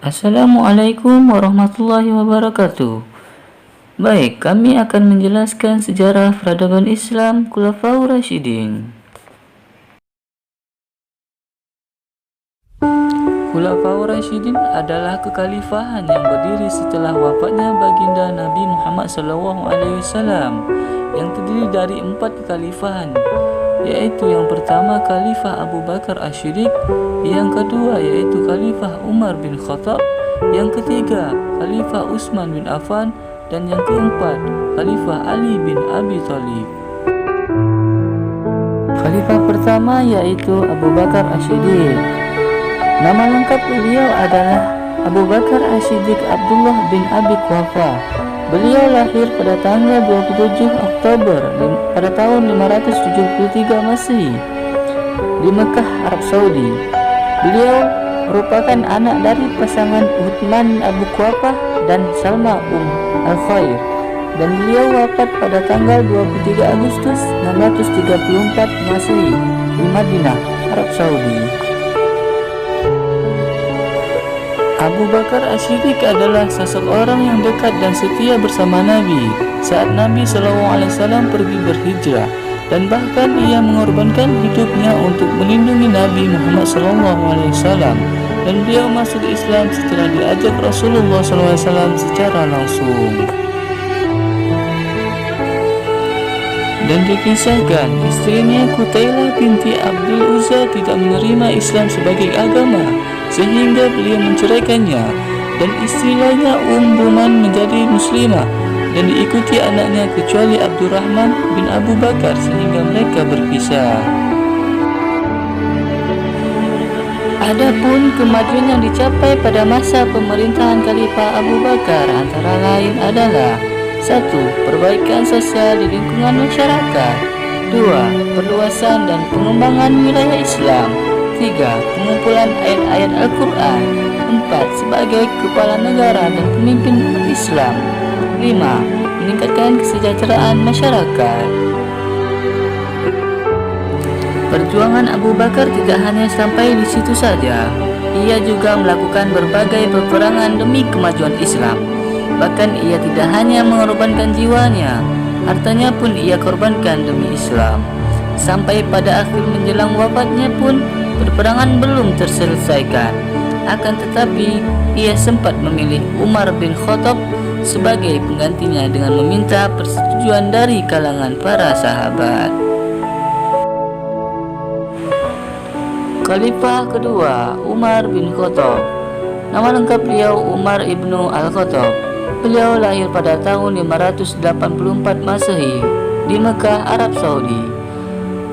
Assalamualaikum warahmatullahi wabarakatuh. Baik, kami akan menjelaskan sejarah peradaban Islam Khulafaur Rasyidin. Khulafaur Rasyidin adalah kekhalifahan yang berdiri setelah wafatnya baginda Nabi Muhammad SAW yang terdiri dari 4 kekhalifahan, yaitu yang pertama Khalifah Abu Bakar Asy-Syiddiq, yang kedua yaitu Khalifah Umar bin Khattab, yang ketiga Khalifah Utsman bin Affan, dan yang keempat Khalifah Ali bin Abi Thalib. Khalifah pertama yaitu Abu Bakar Asy-Syiddiq. Nama lengkap beliau adalah Abu Bakar Asy-Syiddiq Abdullah bin Abi Quhafa. Beliau lahir pada tanggal 27 Oktober pada tahun 573 Masehi di Mekah, Arab Saudi. Beliau merupakan anak dari pasangan Uthman Abu Quhafa dan Salma Al-Khair, dan beliau wafat pada tanggal 23 Agustus 634 Masehi di Madinah, Arab Saudi. Abu Bakar Asy-Syiddiq adalah seseorang yang dekat dan setia bersama Nabi saat Nabi SAW pergi berhijrah, dan bahkan ia mengorbankan hidupnya untuk melindungi Nabi Muhammad SAW, dan beliau masuk Islam setelah diajak Rasulullah SAW secara langsung. Dan dikisahkan istrinya Qutailah binti Abdul Uzza tidak menerima Islam sebagai agama, sehingga beliau menceraikannya, dan istri lainnya Buman menjadi muslimah dan diikuti anaknya kecuali Abdurrahman bin Abu Bakar, sehingga mereka berpisah. Adapun kemajuan yang dicapai pada masa pemerintahan Khalifah Abu Bakar antara lain adalah: 1. Perbaikan sosial di lingkungan masyarakat. 2. Perluasan dan pengembangan wilayah Islam. 3. Pengumpulan ayat-ayat Al-Quran. 4. Sebagai kepala negara dan pemimpin umat Islam. 5. Meningkatkan kesejahteraan masyarakat. Perjuangan Abu Bakar tidak hanya sampai di situ saja. Ia juga melakukan berbagai peperangan demi kemajuan Islam. Bahkan ia tidak hanya mengorbankan jiwanya, hartanya pun ia korbankan demi Islam. Sampai pada akhir menjelang wafatnya pun peperangan belum terselesaikan. Akan tetapi ia sempat memilih Umar bin Khattab sebagai penggantinya dengan meminta persetujuan dari kalangan para sahabat. Khalifah kedua, Umar bin Khattab. Nama lengkap beliau Umar ibnu Al-Khattab. Beliau lahir pada tahun 584 Masehi di Mekah, Arab Saudi.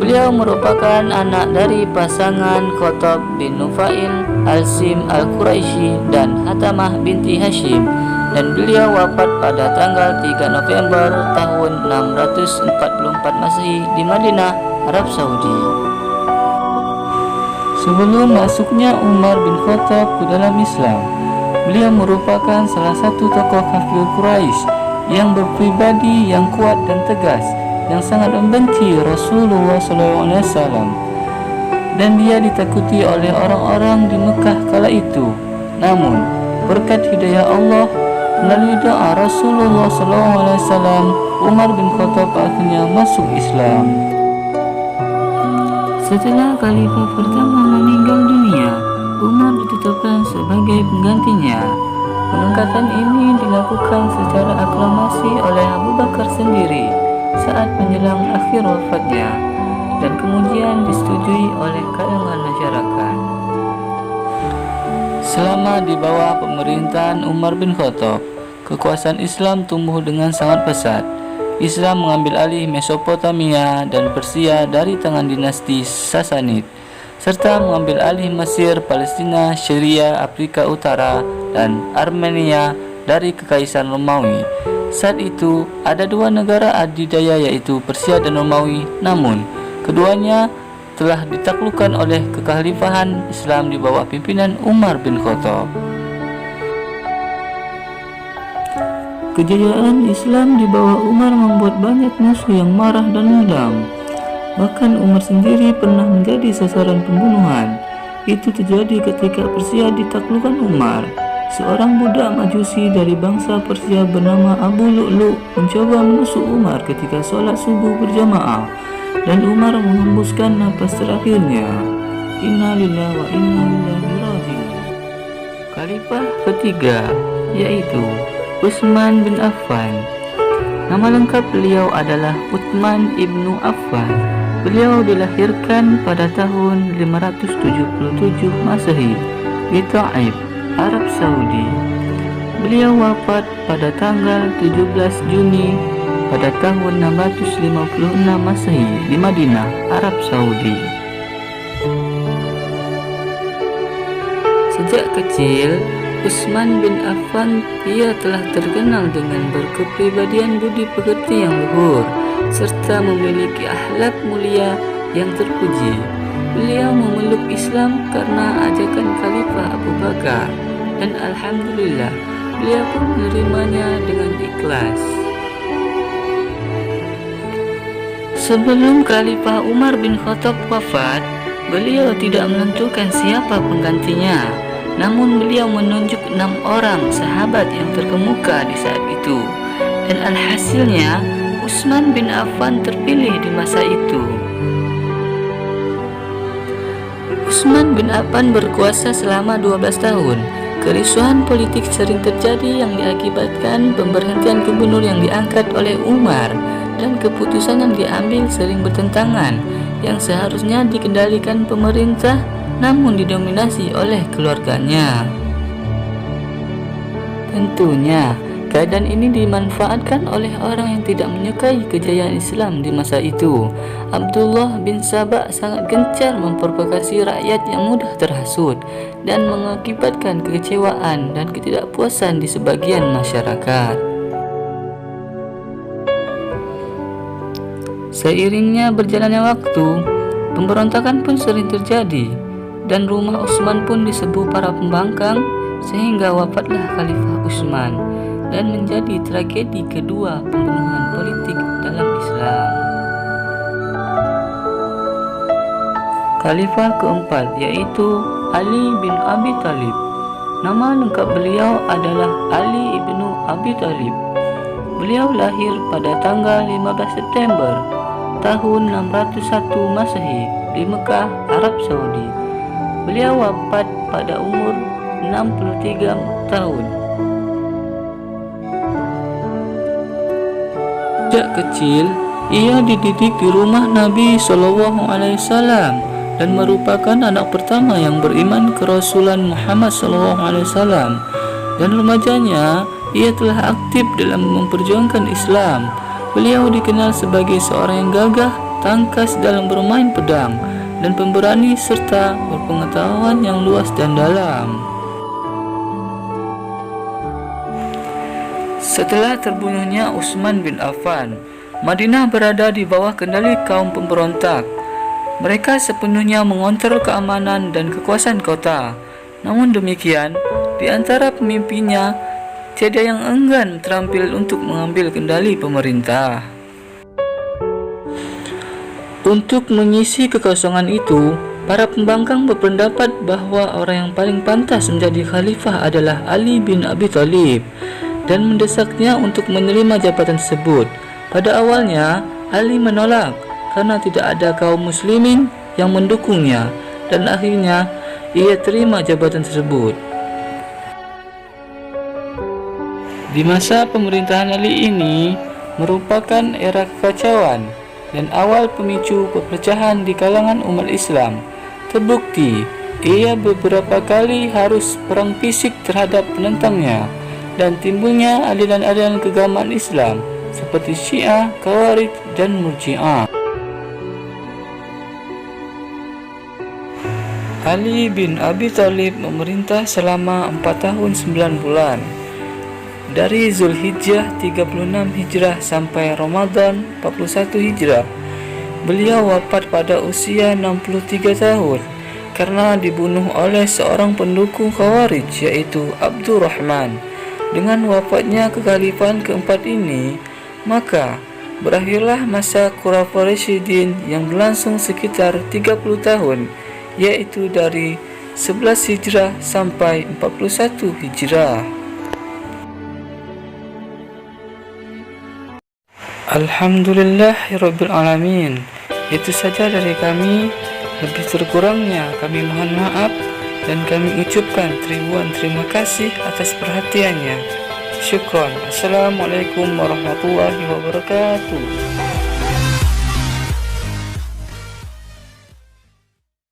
Beliau merupakan anak dari pasangan Khattab bin Nufail Al-Sim Al-Quraisy dan Hatamah binti Hashim, dan beliau wafat pada tanggal 3 November tahun 644 Masehi di Madinah, Arab Saudi. Sebelum masuknya Umar bin Khattab ke dalam Islam, beliau merupakan salah satu tokoh kafir Quraisy yang berpribadi yang kuat dan tegas, yang sangat membenci Rasulullah SAW, dan dia ditakuti oleh orang-orang di Mekah kala itu. Namun berkat hidayah Allah melalui doa Rasulullah SAW, Umar bin Khattab akhirnya masuk Islam. Setelah khalifah pertama meninggal dunia, Umar ditetapkan sebagai penggantinya. Pengangkatan ini dilakukan secara aklamasi oleh Abu Bakar sendiri saat menjelang akhir wafatnya, dan kemudian disetujui oleh kalangan masyarakat. Selama di bawah pemerintahan Umar bin Khattab, kekuasaan Islam tumbuh dengan sangat pesat. Islam mengambil alih Mesopotamia dan Persia dari tangan dinasti Sassanid, serta mengambil alih Mesir, Palestina, Syria, Afrika Utara, dan Armenia dari Kekaisaran Romawi. Saat itu ada 2 negara adidaya, yaitu Persia dan Romawi, namun keduanya telah ditaklukkan oleh kekhalifahan Islam di bawah pimpinan Umar bin Khattab. Kejayaan Islam di bawah Umar membuat banyak musuh yang marah dan dendam. Bahkan Umar sendiri pernah menjadi sasaran pembunuhan. Itu terjadi ketika Persia ditaklukkan Umar. Seorang budak Majusi dari bangsa Persia bernama Abu Lu'lu' mencoba menusuk Umar ketika sholat subuh berjamaah, dan Umar menghembuskan napas terakhirnya. Inna lillahi wa inna ilaihi raji'un. Khalifah ketiga yaitu Utsman bin Affan. Nama lengkap beliau adalah Utsman ibnu Affan. Beliau dilahirkan pada tahun 577 Masehi di Taif, Arab Saudi. Beliau wafat pada tanggal 17 Juni pada tahun 656 Masehi di Madinah, Arab Saudi. Sejak kecil, Utsman bin Affan telah terkenal dengan berkepribadian budi pekerti yang luhur serta memiliki akhlak mulia yang terpuji. Beliau memeluk Islam karena ajakan Khalifah Abu Bakar, dan alhamdulillah beliau pun menerimanya dengan ikhlas. Sebelum Khalifah Umar bin Khattab wafat, beliau tidak menentukan siapa penggantinya, namun beliau menunjuk 6 orang sahabat yang terkemuka di saat itu, dan alhasilnya Utsman bin Affan terpilih di masa itu. Utsman bin Affan berkuasa selama 12 tahun. Kerusuhan politik sering terjadi yang diakibatkan pemberhentian gubernur yang diangkat oleh Umar, dan keputusan yang diambil sering bertentangan, yang seharusnya dikendalikan pemerintah namun didominasi oleh keluarganya. Tentunya keadaan ini dimanfaatkan oleh orang yang tidak menyukai kejayaan Islam di masa itu. Abdullah bin Sabah sangat gencar memprovokasi rakyat yang mudah terhasut dan mengakibatkan kekecewaan dan ketidakpuasan di sebagian masyarakat. Seiringnya berjalannya waktu, pemberontakan pun sering terjadi, dan rumah Utsman pun diserbu para pembangkang sehingga wafatlah Khalifah Utsman, dan menjadi tragedi kedua pembunuhan politik dalam Islam. Khalifah keempat yaitu Ali bin Abi Thalib. Nama lengkap beliau adalah Ali ibnu Abi Thalib. Beliau lahir pada tanggal 15 September tahun 601 Masehi di Mekah, Arab Saudi. Beliau wafat pada umur 63 tahun. Sejak kecil, ia dididik di rumah Nabi SAW dan merupakan anak pertama yang beriman ke Rasulan Muhammad SAW. Dan remajanya, ia telah aktif dalam memperjuangkan Islam. Beliau dikenal sebagai seorang yang gagah, tangkas dalam bermain pedang, dan pemberani serta berpengetahuan yang luas dan dalam. Setelah terbunuhnya Utsman bin Affan, Madinah berada di bawah kendali kaum pemberontak. Mereka sepenuhnya mengontrol keamanan dan kekuasaan kota. Namun demikian, di antara pemimpinnya tiada yang enggan terampil untuk mengambil kendali pemerintah. Untuk mengisi kekosongan itu, para pembangkang berpendapat bahwa orang yang paling pantas menjadi khalifah adalah Ali bin Abi Thalib, dan mendesaknya untuk menerima jabatan tersebut. Pada awalnya, Ali menolak karena tidak ada kaum muslimin yang mendukungnya, dan akhirnya ia terima jabatan tersebut. Di masa pemerintahan Ali ini merupakan era kekacauan dan awal pemicu perpecahan di kalangan umat Islam. Terbukti, ia beberapa kali harus perang fisik terhadap penentangnya, dan timbulnya aliran-aliran keagamaan Islam seperti Syiah, Khawarij, dan Murji'ah. Ali bin Abi Thalib memerintah selama 4 tahun 9 bulan, dari Zulhijjah 36 Hijrah sampai Ramadan 41 Hijrah. Beliau wafat pada usia 63 tahun karena dibunuh oleh seorang pendukung Khawarij yaitu Abdurrahman. Dengan wafatnya kekhalifahan keempat ini, maka berakhirlah masa Khulafaur Rasyidin yang berlangsung sekitar 30 tahun, yaitu dari 11 Hijrah sampai 41 Hijrah. Alhamdulillahirabbil alamin. Itu saja dari kami. Lebih terkurangnya kami mohon maaf dan kami ucapkan ribuan terima kasih atas perhatiannya. Syukron. Assalamualaikum warahmatullahi wabarakatuh.